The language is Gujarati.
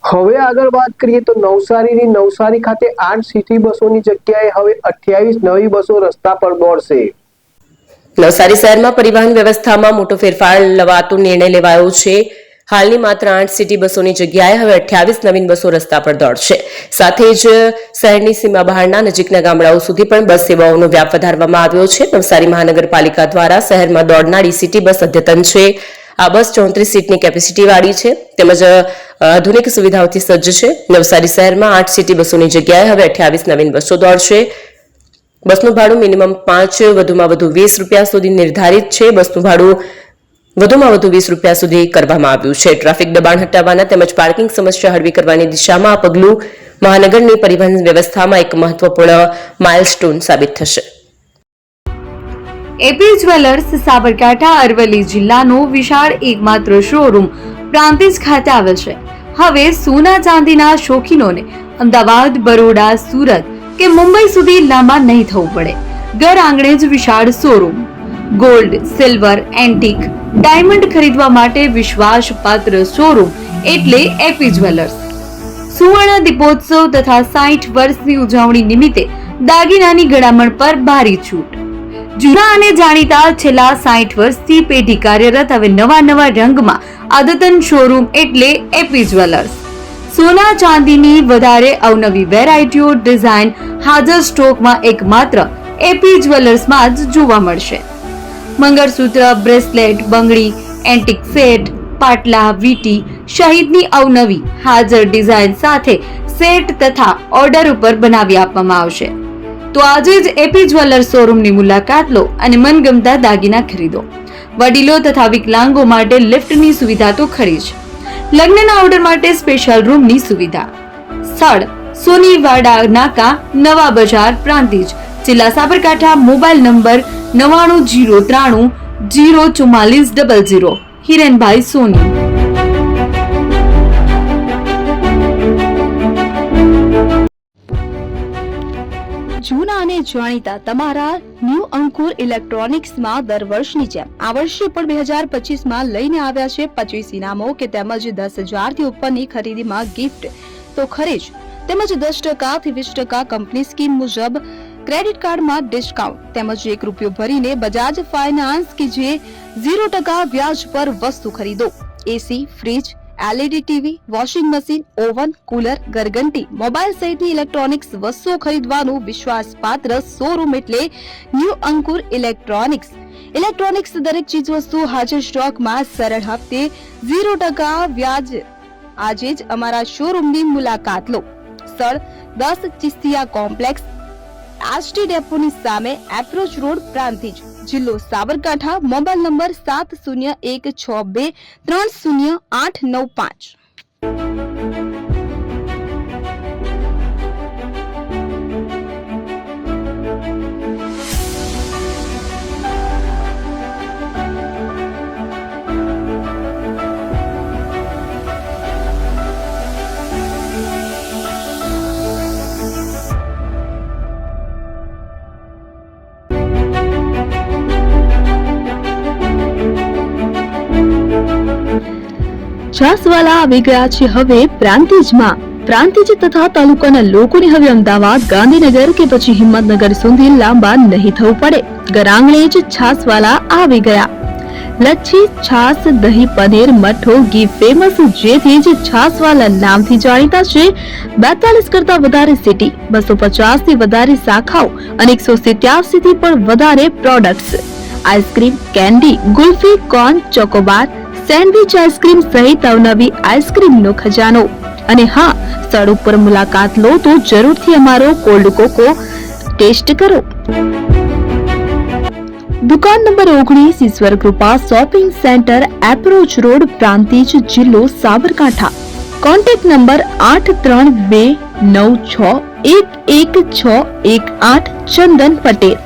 હવે આગળ વાત કરીએ તો નવસારી ખાતે 8 સિટી બસોની જગ્યાએ હવે 28 નવી બસો રસ્તા પર દોડશે। નવસારી શહેરમાં પરિવહન વ્યવસ્થામાં મોટો ફેરફાર લવાતો નિર્ણય લેવાયો છે। હાલની માત્ર 8 સિટી બસોની જગ્યાએ હવે 28 નવીન બસો રસ્તા પર દોડશે। સાથે જ શહેરની સીમા બહારના નજીકના ગામડાઓ સુધી પણ બસ સેવાઓનો વ્યાપ વધારવામાં આવ્યો છે। નવસારી મહાનગરપાલિકા દ્વારા શહેરમાં દોડનારી સિટી બસ અદ્યતન છે। આ બસ 34 સીટની કેપેસિટી વાળી છે તેમજ આધુનિક સુવિધાઓથી સજ્જ છે। નવસારી શહેરમાં 8 સિટી બસોની જગ્યાએ હવે 28 નવીન બસો દોડશે। બસનું ભાડું મિનિમમ 5 વધુમાં વધુ 20 રૂપિયા સુધી નિર્ધારિત છે। બસનું ભાડું વધુમાં વધુ 20 રૂપિયા સુધી કરવામાં આવ્યું છે। ટ્રાફિક દબાણ હટાવવાના તેમજ પાર્કિંગ સમસ્યા હળવી કરવાની દિશામાં આ પગલું મહાનગરની પરિવહન વ્યવસ્થામાં એક મહત્વપૂર્ણ માઇલસ્ટોન સાબિત થશે। એપી જ્વેલર્સ સાબરકાંઠા અરવલ્લી જિલ્લાનો વિશાળ એકમાત્ર શોરૂમ પ્રાંતિજ ખાતે આવેલ છે। હવે સોના ચાંદીના શોખીનોને અમદાવાદ, બરોડા, સુરત કે મુંબઈ સુધી લાંબા નહીં થવું પડે। ઘર આંગણે જ વિશાળ showroom. Gold, silver, antique, diamond ખરીદવા માટે વિશ્વાસપાત્ર શોરૂમ એટલે એપી જ્વેલર્સ। સુવર્ણ દીપોત્સવ તથા 60 વર્ષની ઉજવણી નિમિત્તે દાગીનાની ગળામણ પર ભારી છૂટ। જૂના અને જાણીતા છેલ્લા 60 વર્ષથી પેઢી કાર્યરત હવે નવા રંગમાં અદ્યતન શોરૂમ એટલે એપી જ્વેલર્સ। સોના ચાંદીની વધારે અવનવી વેરાયટીઓ, ડિઝાઇન હાજર સ્ટોકમાં એકમાત્ર એપી જ્વેલર્સમાં જ જોવા મળશે। મંગળસૂત્ર, બ્રેસલેટ, બંગડી, એન્ટિક સેટ, પાટલા, વીટી સહિતની અવનવી હાજર ડિઝાઇન સાથે સેટ તથા ઓર્ડર ઉપર બનાવી આપવામાં આવશે। તો આજે જ એપી જ્વેલર્સ શોરૂમની મુલાકાત લો અને મનગમતા દાગીના ખરીદો। વડીલો તથા વિકલાંગો માટે લિફ્ટની સુવિધા તો ખરી જ, લગ્નના ઓર્ડર માટે સ્પેશિયલ રૂમની સુવિધા। સ્થળ સોનીવાડા નાકા, નવા બજાર, પ્રાંતિજ, જિલ્લા સાબરકાંઠા। Mobile number 9903 04400। હિરેનભાઈ સોની। જૂના અને જાણીતા તમારા ન્યૂ અંકુર ઇલેક્ટ્રોનિક્સમાં દર વર્ષની જેમ આ વર્ષે પણ 2025માં લઈને આવ્યા છે 25 ઇનામો કે તેમજ 10,000 થી ઉપરની ખરીદીમાં ગિફ્ટ તો ખરી જ, તેમજ 10% થી 20% કંપની સ્કીમ મુજબ ક્રેડિટ કાર્ડમાં ડિસ્કાઉન્ટ તેમજ 1 રૂપિયો ભરીને બજાજ ફાઇનાન્સ કે જે 0% વ્યાજ પર વસ્તુ ખરીદો। AC, fridge, LED TV, washing machine, oven, cooler, ગરગંટી, મોબાઈલ સહિતની ઇલેક્ટ્રોનિક્સ વસ્તુઓ ખરીદવાનું વિશ્વાસપાત્ર શોરૂમ એટલે ન્યૂ અંકુર ઇલેક્ટ્રોનિક્સ। ઇલેક્ટ્રોનિક્સ દરેક ચીજ વસ્તુ હાજર સ્ટોકમાં સરળ હપ્તે 0% વ્યાજ। આજે જ અમારા શોરૂમની મુલાકાત લો। સ્થળ 10 ચિસ્તિયા કોમ્પ્લેક્સ, આરટી ડેપોની સામે, એપ્રોચ રોડ, પ્રાંતિજ, જિલ્લો સાબરકાંઠા। Mobile number 7016230895। છાસવાલા આવી ગયા છે હવે પ્રાંતિજમાં। પ્રાંતિજ તથા તાલુકાના લોકોને હવે અમદાવાદ, ગાંધીનગર કે પછી હિંમતનગર સુધી લાંબા નહીં થવું પડે। ઘર આંગણે જ છાસવાલા આવી ગયા। લચ્છી, છાસ, દહીં, પનીર, મઠો, ઘી ફેમસ, જેથી જ છાસવાલા નામથી જાણીતા છે। 42 કરતા વધારે સિટી, 250 થી વધારે શાખાઓ અને 187 થી પણ વધારે products. Ice cream, candy, kulfi, corn, Chocobar, sandwich ice cream સહિત અવનવી આઈસ્ક્રીમનો ખજાનો। અને હા, સ્થળ ઉપર મુલાકાત લો તો જરૂરથી અમારો કોલ્ડ કોકો ટેસ્ટ કરો। દુકાન number 19, Ishwar Krupa shopping centre, approach road, Prantij, જિલ્લો સાબરકાંઠા। Contact number 8329611618 Chandan Patel.